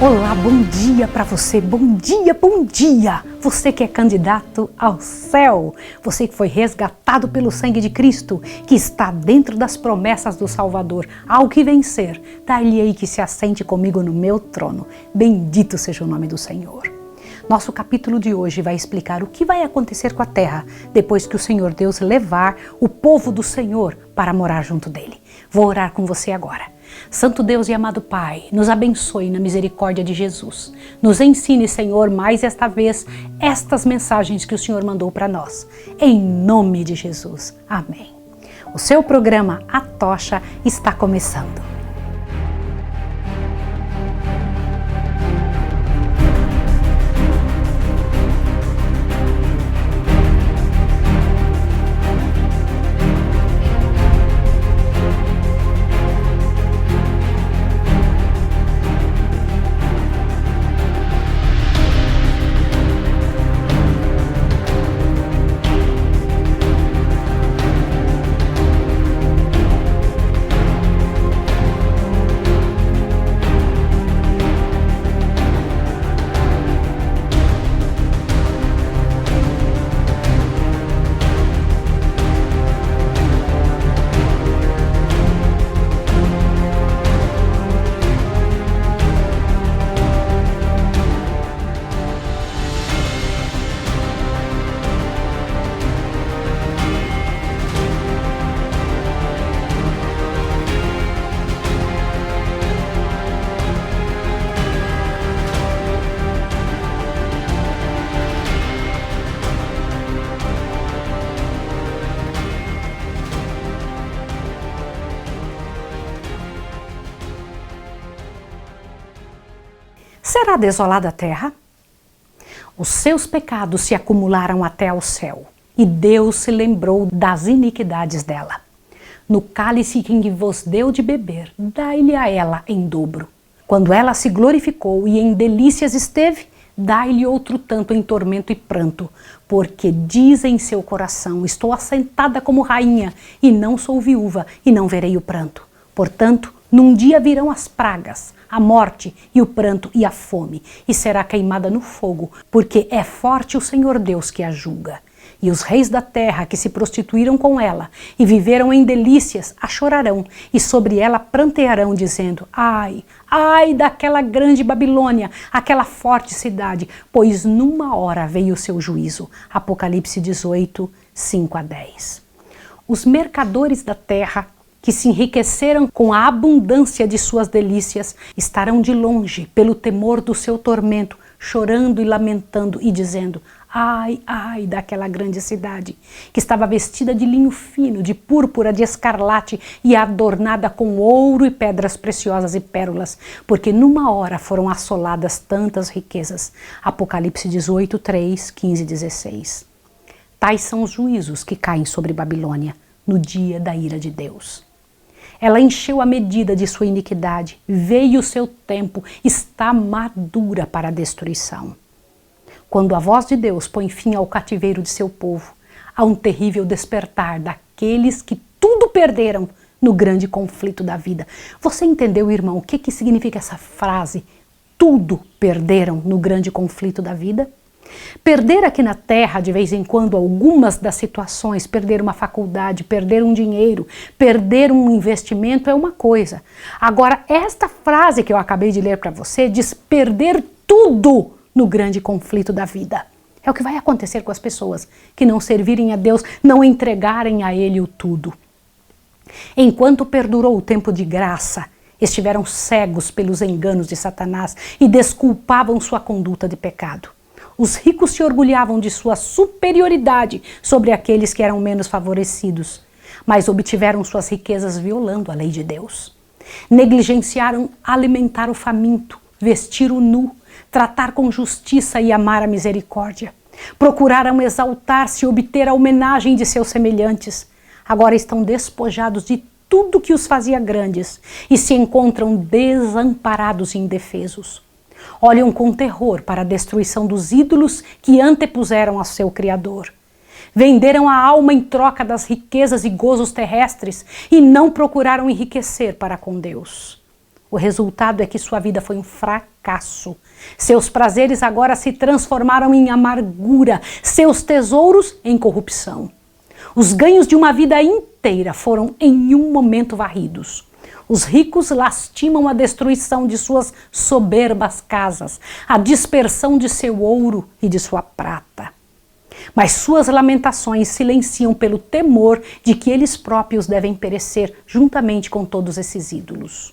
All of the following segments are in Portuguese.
Olá, bom dia para você, bom dia, bom dia! Você que é candidato ao céu, você que foi resgatado pelo sangue de Cristo, que está dentro das promessas do Salvador, ao que vencer, dá-lhe aí que se assente comigo no meu trono. Bendito seja o nome do Senhor. Nosso capítulo de hoje vai explicar o que vai acontecer com a terra depois que o Senhor Deus levar o povo do Senhor para morar junto dele. Vou orar com você agora. Santo Deus e amado Pai, nos abençoe na misericórdia de Jesus. Nos ensine, Senhor, mais esta vez, estas mensagens que o Senhor mandou para nós. Em nome de Jesus. Amém. O seu programa A Tocha está começando. Será desolada a terra? Os seus pecados se acumularam até ao céu, e Deus se lembrou das iniquidades dela. No cálice que vos deu de beber, dai-lhe a ela em dobro. Quando ela se glorificou e em delícias esteve, dai-lhe outro tanto em tormento e pranto, porque diz em seu coração, estou assentada como rainha, e não sou viúva, e não verei o pranto. Portanto, num dia virão as pragas, a morte e o pranto e a fome, e será queimada no fogo, porque é forte o Senhor Deus que a julga. E os reis da terra que se prostituíram com ela e viveram em delícias a chorarão, e sobre ela prantearão, dizendo: ai, ai daquela grande Babilônia, aquela forte cidade, pois numa hora veio o seu juízo. Apocalipse 18, 5-10. Os mercadores da terra que se enriqueceram com a abundância de suas delícias, estarão de longe pelo temor do seu tormento, chorando e lamentando e dizendo: ai, ai daquela grande cidade, que estava vestida de linho fino, de púrpura, de escarlate e adornada com ouro e pedras preciosas e pérolas, porque numa hora foram assoladas tantas riquezas. Apocalipse 18, 3, 15 e 16. Tais são os juízos que caem sobre Babilônia no dia da ira de Deus. Ela encheu a medida de sua iniquidade, veio o seu tempo, está madura para a destruição. Quando a voz de Deus põe fim ao cativeiro de seu povo, há um terrível despertar daqueles que tudo perderam no grande conflito da vida. Você entendeu, irmão, o que significa essa frase? Tudo perderam no grande conflito da vida? Perder aqui na terra, de vez em quando, algumas das situações, perder uma faculdade, perder um dinheiro, perder um investimento é uma coisa. Agora, esta frase que eu acabei de ler para você diz perder tudo no grande conflito da vida. É o que vai acontecer com as pessoas que não servirem a Deus, não entregarem a Ele o tudo. Enquanto perdurou o tempo de graça, estiveram cegos pelos enganos de Satanás e desculpavam sua conduta de pecado. Os ricos se orgulhavam de sua superioridade sobre aqueles que eram menos favorecidos, mas obtiveram suas riquezas violando a lei de Deus. Negligenciaram alimentar o faminto, vestir o nu, tratar com justiça e amar a misericórdia. Procuraram exaltar-se e obter a homenagem de seus semelhantes. Agora estão despojados de tudo que os fazia grandes e se encontram desamparados e indefesos. Olham com terror para a destruição dos ídolos que antepuseram ao seu Criador. Venderam a alma em troca das riquezas e gozos terrestres e não procuraram enriquecer para com Deus. O resultado é que sua vida foi um fracasso. Seus prazeres agora se transformaram em amargura, seus tesouros em corrupção. Os ganhos de uma vida inteira foram em um momento varridos. Os ricos lastimam a destruição de suas soberbas casas, a dispersão de seu ouro e de sua prata. Mas suas lamentações silenciam pelo temor de que eles próprios devem perecer juntamente com todos esses ídolos.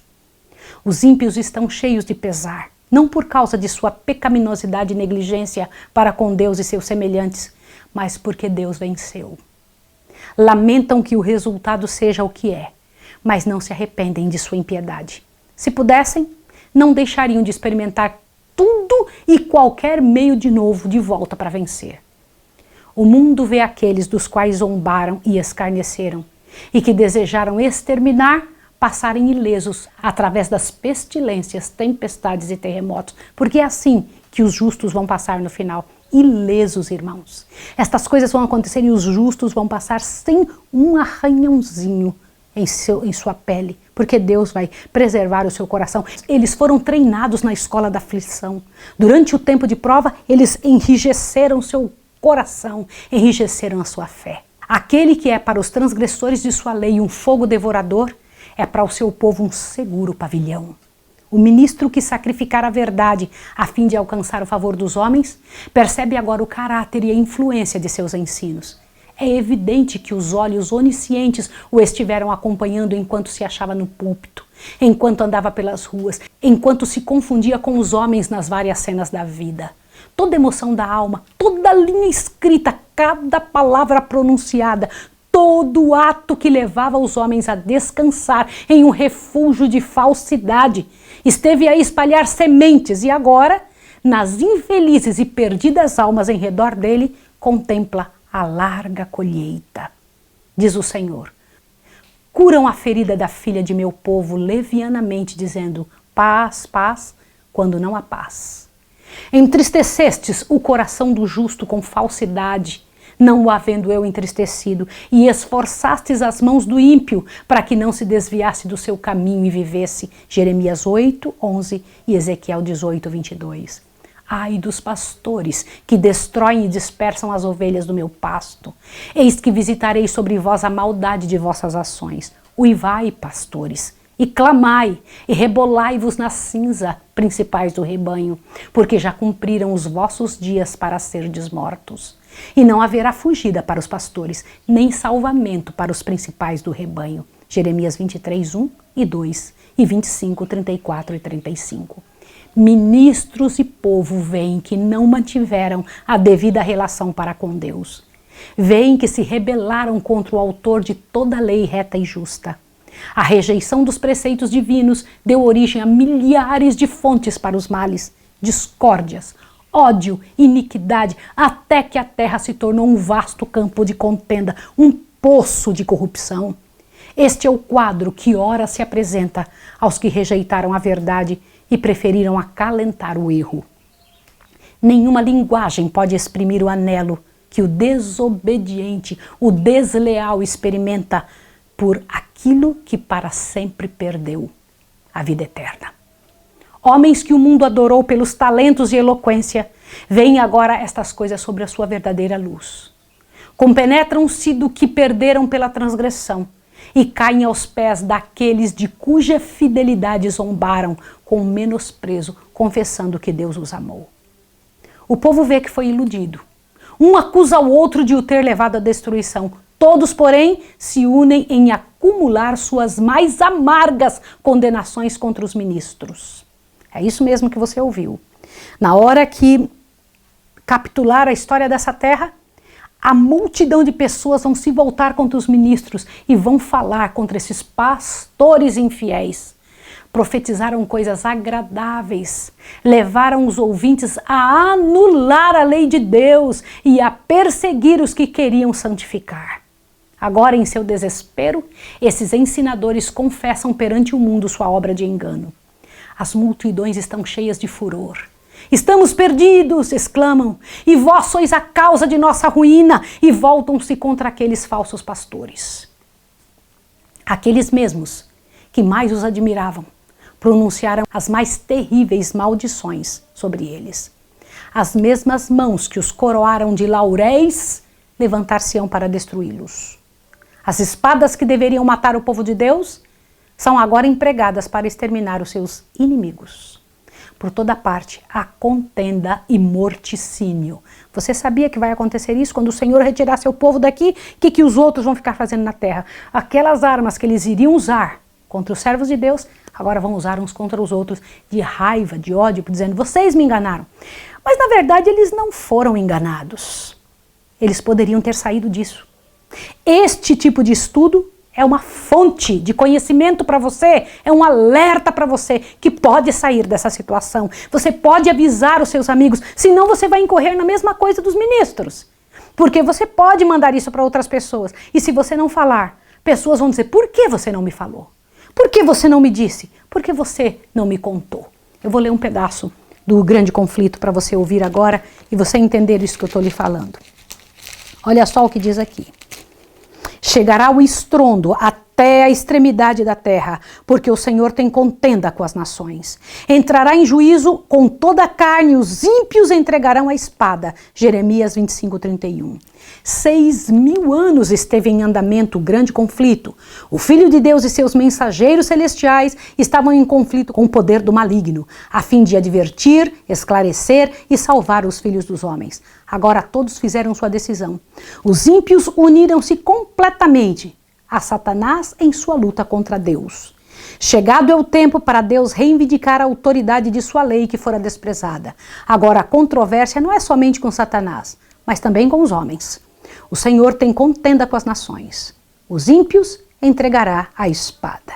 Os ímpios estão cheios de pesar, não por causa de sua pecaminosidade e negligência para com Deus e seus semelhantes, mas porque Deus venceu. Lamentam que o resultado seja o que é, mas não se arrependem de sua impiedade. Se pudessem, não deixariam de experimentar tudo e qualquer meio de novo de volta para vencer. O mundo vê aqueles dos quais zombaram e escarneceram, e que desejaram exterminar, passarem ilesos através das pestilências, tempestades e terremotos, porque é assim que os justos vão passar no final, ilesos, irmãos. Estas coisas vão acontecer e os justos vão passar sem um arranhãozinho em sua pele, porque Deus vai preservar o seu coração. Eles foram treinados na escola da aflição. Durante o tempo de prova, eles enrijeceram seu coração, enrijeceram a sua fé. Aquele que é para os transgressores de sua lei um fogo devorador, é para o seu povo um seguro pavilhão. O ministro que sacrificar a verdade a fim de alcançar o favor dos homens, percebe agora o caráter e a influência de seus ensinos. É evidente que os olhos oniscientes o estiveram acompanhando enquanto se achava no púlpito, enquanto andava pelas ruas, enquanto se confundia com os homens nas várias cenas da vida. Toda emoção da alma, toda linha escrita, cada palavra pronunciada, todo ato que levava os homens a descansar em um refúgio de falsidade, esteve a espalhar sementes e agora, nas infelizes e perdidas almas em redor dele, contempla a larga colheita. Diz o Senhor: curam a ferida da filha de meu povo levianamente, dizendo paz, paz, quando não há paz. Entristecestes o coração do justo com falsidade, não o havendo eu entristecido, e esforçastes as mãos do ímpio, para que não se desviasse do seu caminho e vivesse. Jeremias 8, 11 e Ezequiel 18, 22. Ai dos pastores, que destroem e dispersam as ovelhas do meu pasto. Eis que visitarei sobre vós a maldade de vossas ações. Uivai, pastores, e clamai, e rebolai-vos na cinza, principais do rebanho, porque já cumpriram os vossos dias para serdes mortos. E não haverá fugida para os pastores, nem salvamento para os principais do rebanho. Jeremias 23, 1 e 2, e 25, 34 e 35. Ministros e povo veem que não mantiveram a devida relação para com Deus. Veem que se rebelaram contra o autor de toda a lei reta e justa. A rejeição dos preceitos divinos deu origem a milhares de fontes para os males, discórdias, ódio, iniquidade, até que a terra se tornou um vasto campo de contenda, um poço de corrupção. Este é o quadro que ora se apresenta aos que rejeitaram a verdade e preferiram acalentar o erro. Nenhuma linguagem pode exprimir o anelo que o desobediente, o desleal experimenta por aquilo que para sempre perdeu, a vida eterna. Homens que o mundo adorou pelos talentos e eloquência, veem agora estas coisas sobre a sua verdadeira luz. Compenetram-se do que perderam pela transgressão e caem aos pés daqueles de cuja fidelidade zombaram com menosprezo, confessando que Deus os amou. O povo vê que foi iludido. Um acusa o outro de o ter levado à destruição. Todos, porém, se unem em acumular suas mais amargas condenações contra os ministros. É isso mesmo que você ouviu. Na hora que capitular a história dessa terra, a multidão de pessoas vão se voltar contra os ministros e vão falar contra esses pastores infiéis. Profetizaram coisas agradáveis, levaram os ouvintes a anular a lei de Deus e a perseguir os que queriam santificar. Agora, em seu desespero, esses ensinadores confessam perante o mundo sua obra de engano. As multidões estão cheias de furor. Estamos perdidos, exclamam, e vós sois a causa de nossa ruína, e voltam-se contra aqueles falsos pastores. Aqueles mesmos que mais os admiravam, pronunciaram as mais terríveis maldições sobre eles. As mesmas mãos que os coroaram de lauréis levantar-se-ão para destruí-los. As espadas que deveriam matar o povo de Deus são agora empregadas para exterminar os seus inimigos. Por toda parte há contenda e morticínio. Você sabia que vai acontecer isso? Quando o Senhor retirar seu povo daqui, o que os outros vão ficar fazendo na terra? Aquelas armas que eles iriam usar contra os servos de Deus, agora vão usar uns contra os outros de raiva, de ódio, dizendo, vocês me enganaram. Mas na verdade eles não foram enganados. Eles poderiam ter saído disso. Este tipo de estudo é uma fonte de conhecimento para você, é um alerta para você que pode sair dessa situação. Você pode avisar os seus amigos, senão você vai incorrer na mesma coisa dos ministros. Porque você pode mandar isso para outras pessoas. E se você não falar, pessoas vão dizer, por que você não me falou? Por que você não me disse? Por que você não me contou? Eu vou ler um pedaço do grande conflito para você ouvir agora e você entender isso que eu estou lhe falando. Olha só o que diz aqui. Chegará o estrondo até a extremidade da terra, porque o Senhor tem contenda com as nações. Entrará em juízo com toda a carne, os ímpios entregarão a espada. Jeremias 25:31. 6.000 anos esteve em andamento o grande conflito. O Filho de Deus e seus mensageiros celestiais estavam em conflito com o poder do maligno, a fim de advertir, esclarecer e salvar os filhos dos homens. Agora todos fizeram sua decisão. Os ímpios uniram-se completamente a Satanás em sua luta contra Deus. Chegado é o tempo para Deus reivindicar a autoridade de sua lei que fora desprezada. Agora a controvérsia não é somente com Satanás, mas também com os homens. O Senhor tem contenda com as nações. Os ímpios entregará a espada.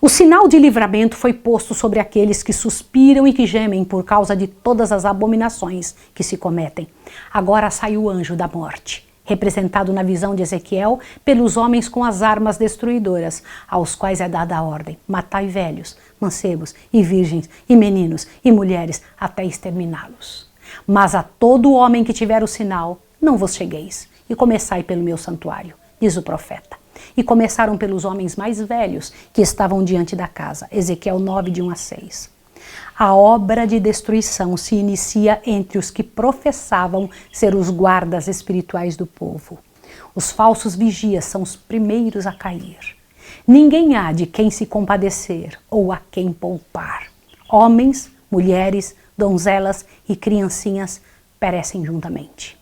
O sinal de livramento foi posto sobre aqueles que suspiram e que gemem por causa de todas as abominações que se cometem. Agora sai o anjo da morte, representado na visão de Ezequiel pelos homens com as armas destruidoras, aos quais é dada a ordem: matai velhos, mancebos e virgens, e meninos e mulheres, até exterminá-los. Mas a todo homem que tiver o sinal, não vos chegueis, e começai pelo meu santuário, diz o profeta. E começaram pelos homens mais velhos que estavam diante da casa. Ezequiel 9, de 1 a 6. A obra de destruição se inicia entre os que professavam ser os guardas espirituais do povo. Os falsos vigias são os primeiros a cair. Ninguém há de quem se compadecer ou a quem poupar. Homens, mulheres, donzelas e criancinhas perecem juntamente.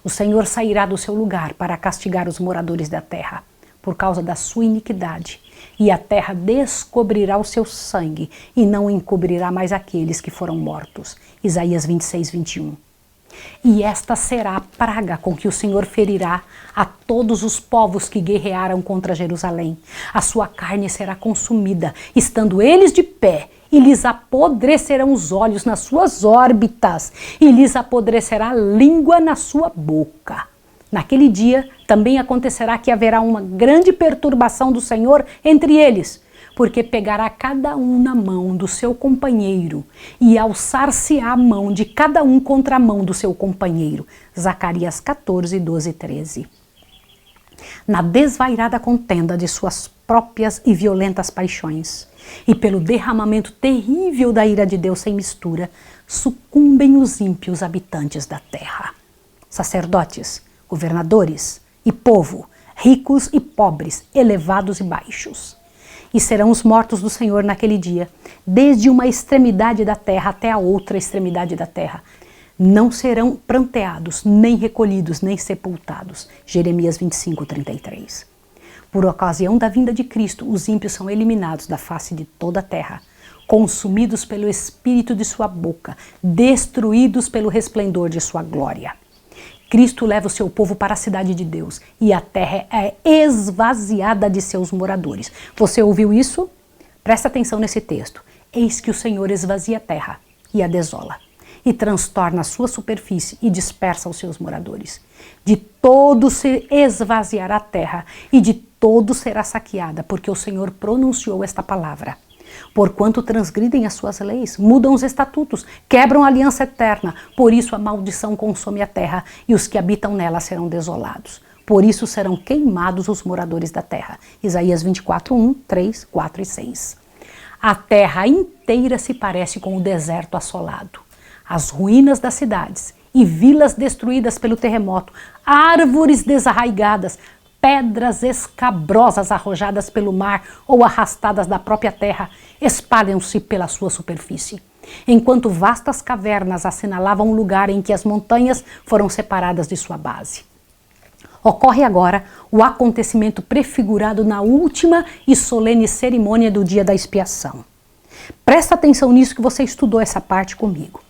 O Senhor sairá do seu lugar para castigar os moradores da terra, por causa da sua iniquidade, e a terra descobrirá o seu sangue, e não encobrirá mais aqueles que foram mortos. Isaías 26, 21. E esta será a praga com que o Senhor ferirá a todos os povos que guerrearam contra Jerusalém. A sua carne será consumida, estando eles de pé, e lhes apodrecerão os olhos nas suas órbitas, e lhes apodrecerá a língua na sua boca. Naquele dia também acontecerá que haverá uma grande perturbação do Senhor entre eles, porque pegará cada um na mão do seu companheiro e alçar-se-á a mão de cada um contra a mão do seu companheiro. Zacarias 14, 12 e 13. Na desvairada contenda de suas próprias e violentas paixões, e pelo derramamento terrível da ira de Deus sem mistura, sucumbem os ímpios habitantes da terra. Sacerdotes, governadores e povo, ricos e pobres, elevados e baixos. E serão os mortos do Senhor naquele dia, desde uma extremidade da terra até a outra extremidade da terra. Não serão pranteados, nem recolhidos, nem sepultados. Jeremias 25, 33. Por ocasião da vinda de Cristo, os ímpios são eliminados da face de toda a terra, consumidos pelo espírito de sua boca, destruídos pelo resplendor de sua glória. Cristo leva o seu povo para a cidade de Deus e a terra é esvaziada de seus moradores. Você ouviu isso? Presta atenção nesse texto. Eis que o Senhor esvazia a terra e a desola, e transtorna a sua superfície e dispersa os seus moradores. De todo se esvaziará a terra e de todo será saqueada, porque o Senhor pronunciou esta palavra. Porquanto transgridem as suas leis, mudam os estatutos, quebram a aliança eterna, por isso a maldição consome a terra e os que habitam nela serão desolados. Por isso serão queimados os moradores da terra. Isaías 24, 1, 3, 4 e 6. A terra inteira se parece com o deserto assolado. As ruínas das cidades e vilas destruídas pelo terremoto, árvores desarraigadas, pedras escabrosas arrojadas pelo mar ou arrastadas da própria terra espalham-se pela sua superfície, enquanto vastas cavernas assinalavam o lugar em que as montanhas foram separadas de sua base. Ocorre agora o acontecimento prefigurado na última e solene cerimônia do dia da expiação. Presta atenção nisso que você estudou essa parte comigo.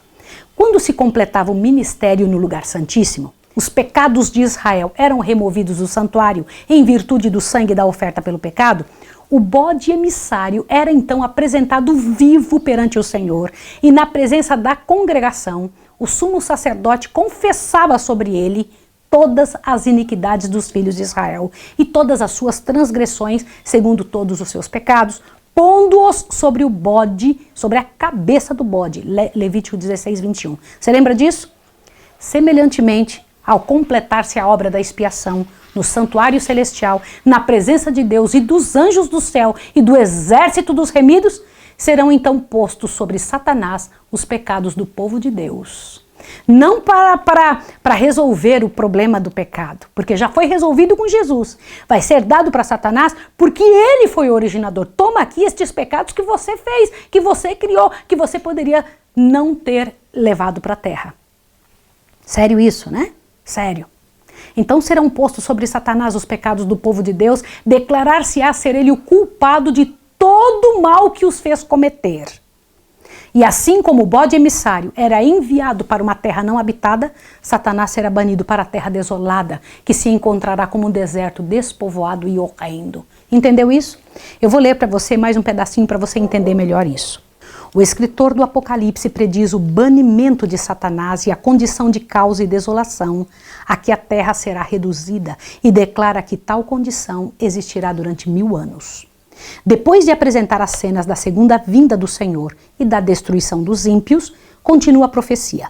Quando se completava o ministério no lugar santíssimo, os pecados de Israel eram removidos do santuário em virtude do sangue da oferta pelo pecado, o bode emissário era então apresentado vivo perante o Senhor e na presença da congregação, o sumo sacerdote confessava sobre ele todas as iniquidades dos filhos de Israel e todas as suas transgressões, segundo todos os seus pecados, pondo-os sobre o bode, sobre a cabeça do bode. Levítico 16, 21. Você lembra disso? Semelhantemente, ao completar-se a obra da expiação no santuário celestial, na presença de Deus e dos anjos do céu e do exército dos remidos, serão então postos sobre Satanás os pecados do povo de Deus. Não para resolver o problema do pecado, porque já foi resolvido com Jesus. Vai ser dado para Satanás porque ele foi o originador. Toma aqui estes pecados que você fez, que você criou, que você poderia não ter levado para a terra. Sério isso, né? Sério. Então serão postos sobre Satanás os pecados do povo de Deus, declarar-se-á ser ele o culpado de todo o mal que os fez cometer. E assim como o bode emissário era enviado para uma terra não habitada, Satanás será banido para a terra desolada, que se encontrará como um deserto despovoado e horrendo. Entendeu isso? Eu vou ler para você mais um pedacinho para você entender melhor isso. O escritor do Apocalipse prediz o banimento de Satanás e a condição de caos e desolação a que a terra será reduzida e declara que tal condição existirá durante 1000 anos. Depois de apresentar as cenas da segunda vinda do Senhor e da destruição dos ímpios, continua a profecia.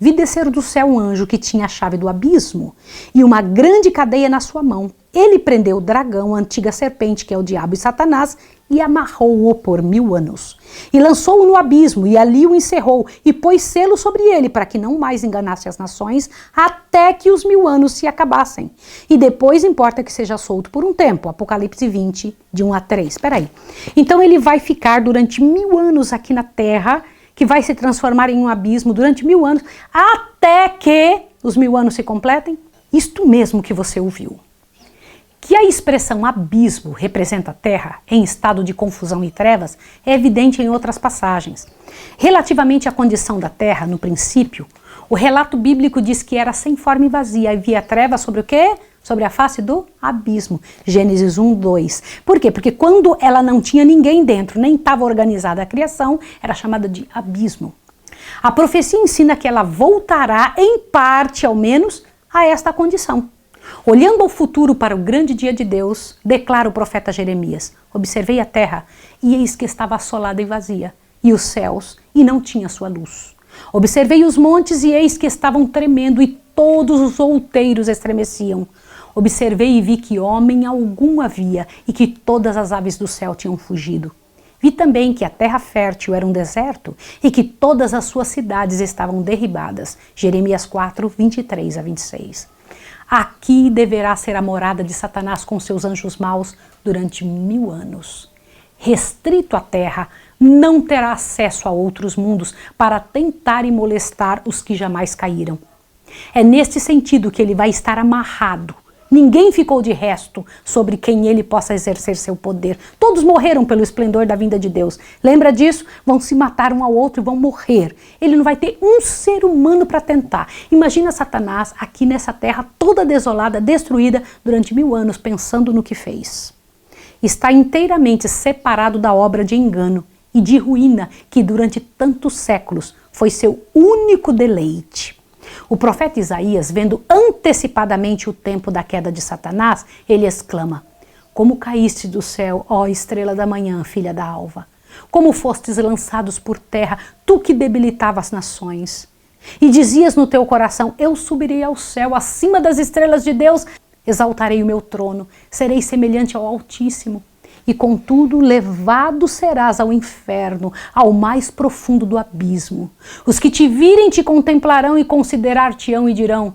Vi descer do céu um anjo que tinha a chave do abismo e uma grande cadeia na sua mão. Ele prendeu o dragão, a antiga serpente, que é o diabo e Satanás, e amarrou-o por 1000 anos. E lançou-o no abismo, e ali o encerrou, e pôs selo sobre ele, para que não mais enganasse as nações, até que os 1000 anos se acabassem. E depois importa que seja solto por um tempo. Apocalipse 20, de 1 a 3. Espera aí. Então ele vai ficar durante 1000 anos aqui na terra, que vai se transformar em um abismo durante 1000 anos, até que os 1000 anos se completem? Isto mesmo que você ouviu. Que a expressão abismo representa a terra em estado de confusão e trevas é evidente em outras passagens. Relativamente à condição da terra, no princípio, o relato bíblico diz que era sem forma e vazia, havia trevas sobre o quê? Sobre a face do abismo. Gênesis 1, 2. Por quê? Porque quando ela não tinha ninguém dentro, nem estava organizada a criação, era chamada de abismo. A profecia ensina que ela voltará, em parte ao menos, a esta condição. Olhando ao futuro para o grande dia de Deus, declara o profeta Jeremias: observei a terra, e eis que estava assolada e vazia, e os céus, e não tinha sua luz. Observei os montes, e eis que estavam tremendo, e todos os outeiros estremeciam. Observei e vi que homem algum havia, e que todas as aves do céu tinham fugido. Vi também que a terra fértil era um deserto, e que todas as suas cidades estavam derribadas. Jeremias 4, 23 a 26. Aqui deverá ser a morada de Satanás com seus anjos maus durante 1000 anos. Restrito à terra, não terá acesso a outros mundos para tentar e molestar os que jamais caíram. É neste sentido que ele vai estar amarrado. Ninguém ficou de resto sobre quem ele possa exercer seu poder. Todos morreram pelo esplendor da vinda de Deus. Lembra disso? Vão se matar um ao outro e vão morrer. Ele não vai ter um ser humano para tentar. Imagina Satanás aqui nessa terra toda desolada, destruída durante 1000 anos, pensando no que fez. Está inteiramente separado da obra de engano e de ruína que durante tantos séculos foi seu único deleite. O profeta Isaías, vendo antecipadamente o tempo da queda de Satanás, ele exclama: como caíste do céu, ó estrela da manhã, filha da alva! Como fostes lançados por terra, tu que debilitavas as nações! E dizias no teu coração: eu subirei ao céu, acima das estrelas de Deus, exaltarei o meu trono, serei semelhante ao Altíssimo. e contudo levado serás ao inferno, ao mais profundo do abismo. Os que te virem te contemplarão e considerar-te-ão e dirão: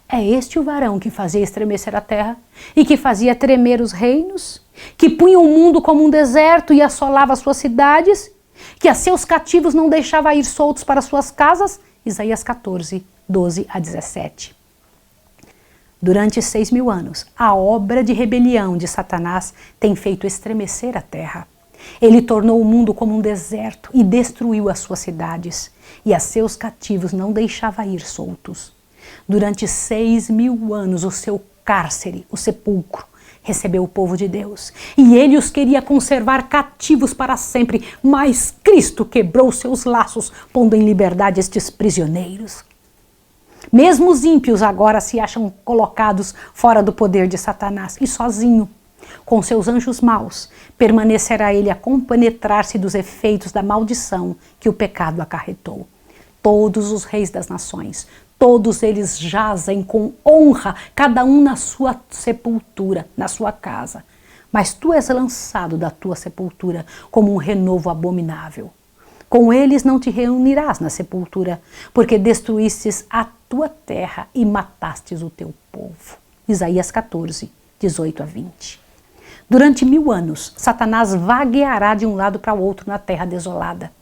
é este o varão que fazia estremecer a terra e que fazia tremer os reinos, que punha o mundo como um deserto e assolava suas cidades, que a seus cativos não deixava ir soltos para suas casas? Isaías 14, 12 a 17. Durante 6.000 anos, a obra de rebelião de Satanás tem feito estremecer a terra. Ele tornou o mundo como um deserto e destruiu as suas cidades, e a seus cativos não deixava ir soltos. Durante 6.000 anos, o seu cárcere, o sepulcro, recebeu o povo de Deus, e ele os queria conservar cativos para sempre, mas Cristo quebrou seus laços, pondo em liberdade estes prisioneiros. Mesmo os ímpios agora se acham colocados fora do poder de Satanás, e sozinho, com seus anjos maus, permanecerá ele a compenetrar-se dos efeitos da maldição que o pecado acarretou. Todos os reis das nações, todos eles jazem com honra, cada um na sua sepultura, na sua casa. Mas tu és lançado da tua sepultura como um renovo abominável. Com eles não te reunirás na sepultura, porque destruístes a tua terra e matastes o teu povo. Isaías 14, 18 a 20. Durante 1000 anos, Satanás vagueará de um lado para o outro na terra desolada,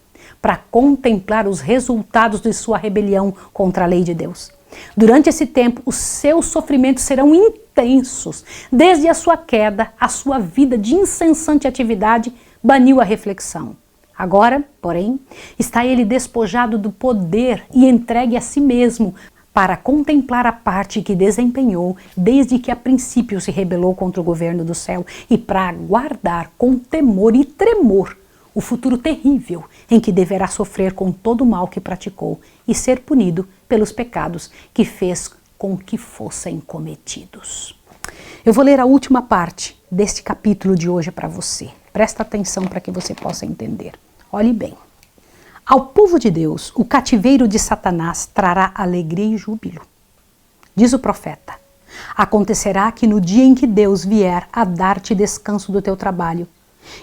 para contemplar os resultados de sua rebelião contra a lei de Deus. Durante esse tempo, os seus sofrimentos serão intensos. Desde a sua queda, a sua vida de incessante atividade baniu a reflexão. Agora, porém, está ele despojado do poder e entregue a si mesmo para contemplar a parte que desempenhou desde que a princípio se rebelou contra o governo do céu e para aguardar com temor e tremor o futuro terrível em que deverá sofrer com todo o mal que praticou e ser punido pelos pecados que fez com que fossem cometidos. Eu vou ler a última parte deste capítulo de hoje para você. Presta atenção para que você possa entender. Olhe bem. Ao povo de Deus, o cativeiro de Satanás trará alegria e júbilo. Diz o profeta: acontecerá que no dia em que Deus vier a dar-te descanso do teu trabalho,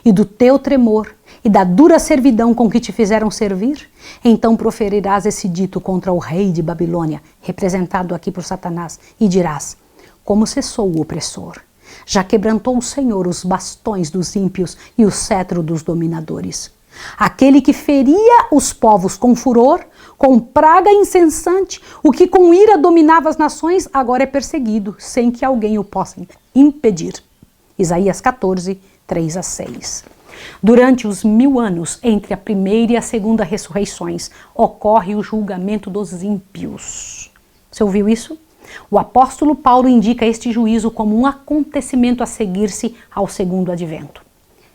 e do teu tremor, e da dura servidão com que te fizeram servir, então proferirás esse dito contra o rei de Babilônia, representado aqui por Satanás, e dirás: como cessou o opressor? Já quebrantou o Senhor os bastões dos ímpios e o cetro dos dominadores. Aquele que feria os povos com furor, com praga incessante, o que com ira dominava as nações, agora é perseguido, sem que alguém o possa impedir. Isaías 14, 3 a 6. Durante os 1000 anos, entre a primeira e a segunda ressurreições, ocorre o julgamento dos ímpios. Você ouviu isso? O apóstolo Paulo indica este juízo como um acontecimento a seguir-se ao segundo advento.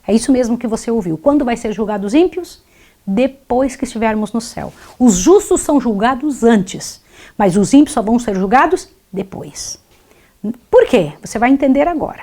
É isso mesmo que você ouviu. Quando vai ser julgados os ímpios? Depois que estivermos no céu. Os justos são julgados antes, mas os ímpios só vão ser julgados depois. Por quê? Você vai entender agora.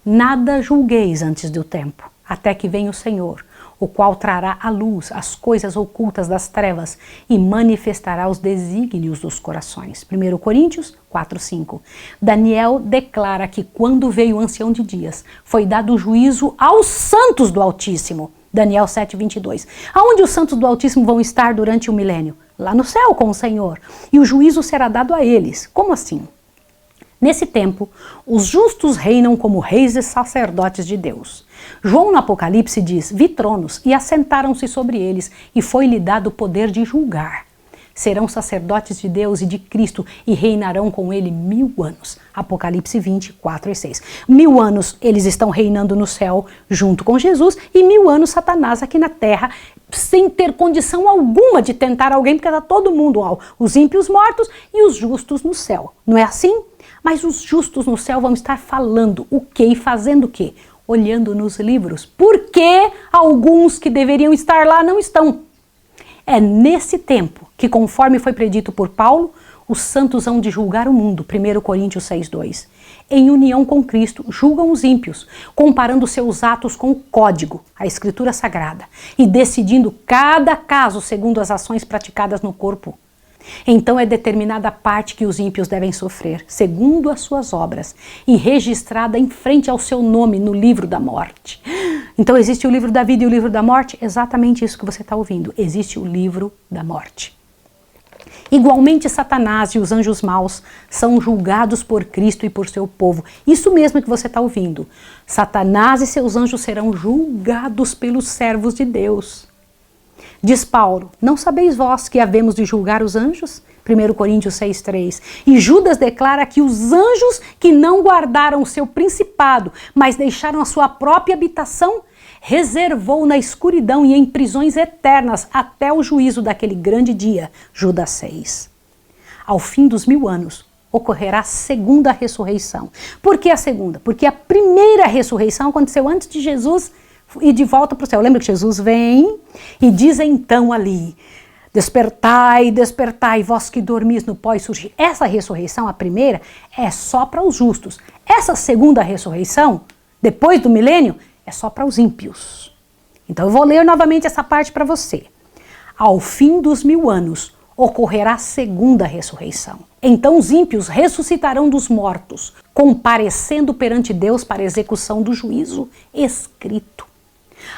Nada julgueis antes do tempo, até que venha o Senhor, o qual trará à luz as coisas ocultas das trevas e manifestará os desígnios dos corações. 1 Coríntios 4:5. Daniel declara que quando veio o ancião de dias, foi dado juízo aos santos do Altíssimo. Daniel 7:22. Aonde os santos do Altíssimo vão estar durante o milênio? Lá no céu com o Senhor. E o juízo será dado a eles. Como assim? Nesse tempo, os justos reinam como reis e sacerdotes de Deus. João no Apocalipse diz: vi tronos e assentaram-se sobre eles, e foi-lhe dado o poder de julgar. Serão sacerdotes de Deus e de Cristo e reinarão com ele 1000 anos. Apocalipse 20, 4 e 6. 1000 anos eles estão reinando no céu junto com Jesus e 1000 anos Satanás aqui na terra, sem ter condição alguma de tentar alguém, porque está todo mundo, os ímpios mortos e os justos no céu. Não é assim? Mas os justos no céu vão estar falando o quê e fazendo o quê? Olhando nos livros. Por que alguns que deveriam estar lá não estão? É nesse tempo que, conforme foi predito por Paulo, os santos hão de julgar o mundo. 1 Coríntios 6:2. Em união com Cristo, julgam os ímpios, comparando seus atos com o código, a Escritura Sagrada, e decidindo cada caso segundo as ações praticadas no corpo. Então é determinada a parte que os ímpios devem sofrer, segundo as suas obras, e registrada em frente ao seu nome no livro da morte. Então existe o livro da vida e o livro da morte? Exatamente isso que você está ouvindo. Existe o livro da morte. Igualmente, Satanás e os anjos maus são julgados por Cristo e por seu povo. Isso mesmo que você está ouvindo. Satanás e seus anjos serão julgados pelos servos de Deus. Diz Paulo, não sabeis vós que havemos de julgar os anjos? 1 Coríntios 6,3. E Judas declara que os anjos que não guardaram o seu principado, mas deixaram a sua própria habitação, reservou na escuridão e em prisões eternas até o juízo daquele grande dia. Judas 6. Ao fim dos 1000 anos, ocorrerá a segunda ressurreição. Por que a segunda? Porque a primeira ressurreição aconteceu antes de Jesus ir de volta para o céu. Lembra que Jesus vem e diz então ali, despertai, despertai, vós que dormis no pós-surgir. Essa ressurreição, a primeira, é só para os justos. Essa segunda ressurreição, depois do milênio, é só para os ímpios. Então eu vou ler novamente essa parte para você. Ao fim dos 1000 anos, ocorrerá a segunda ressurreição. Então os ímpios ressuscitarão dos mortos, comparecendo perante Deus para a execução do juízo escrito.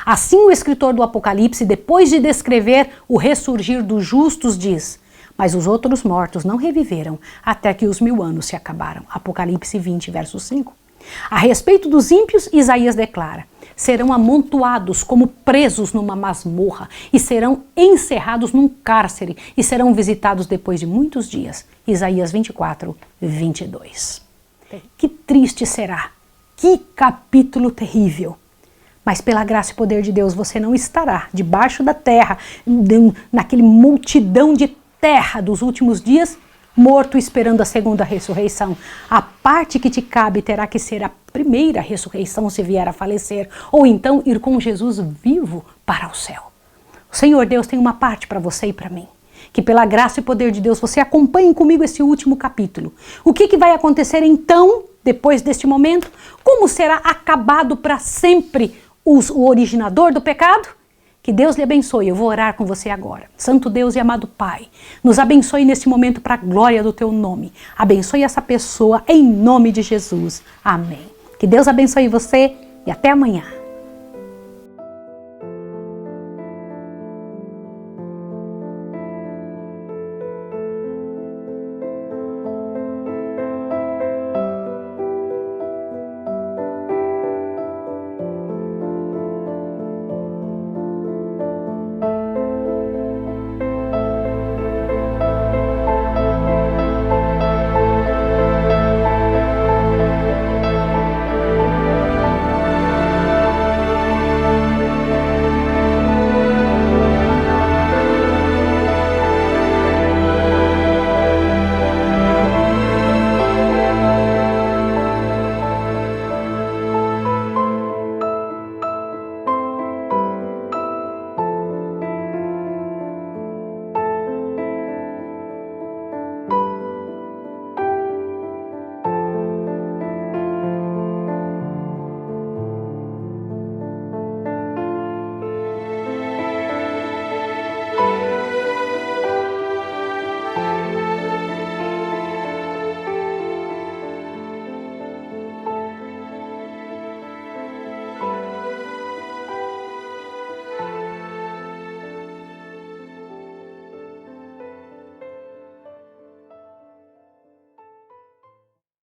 Assim o escritor do Apocalipse, depois de descrever o ressurgir dos justos, diz, mas os outros mortos não reviveram até que os 1000 anos se acabaram. Apocalipse 20, verso 5. A respeito dos ímpios, Isaías declara, serão amontoados como presos numa masmorra e serão encerrados num cárcere e serão visitados depois de muitos dias. Isaías 24, 22. Que triste será, que capítulo terrível. Mas pela graça e poder de Deus você não estará debaixo da terra, naquele multidão de terra dos últimos dias, morto esperando a segunda ressurreição. A parte que te cabe terá que ser a primeira ressurreição se vier a falecer, ou então ir com Jesus vivo para o céu. O Senhor Deus tem uma parte para você e para mim. Que pela graça e poder de Deus você acompanhe comigo esse último capítulo. O que vai acontecer então, depois deste momento? Como será acabado para sempre o originador do pecado? Que Deus lhe abençoe. Eu vou orar com você agora. Santo Deus e amado Pai, nos abençoe neste momento para a glória do teu nome. Abençoe essa pessoa em nome de Jesus. Amém. Que Deus abençoe você e até amanhã.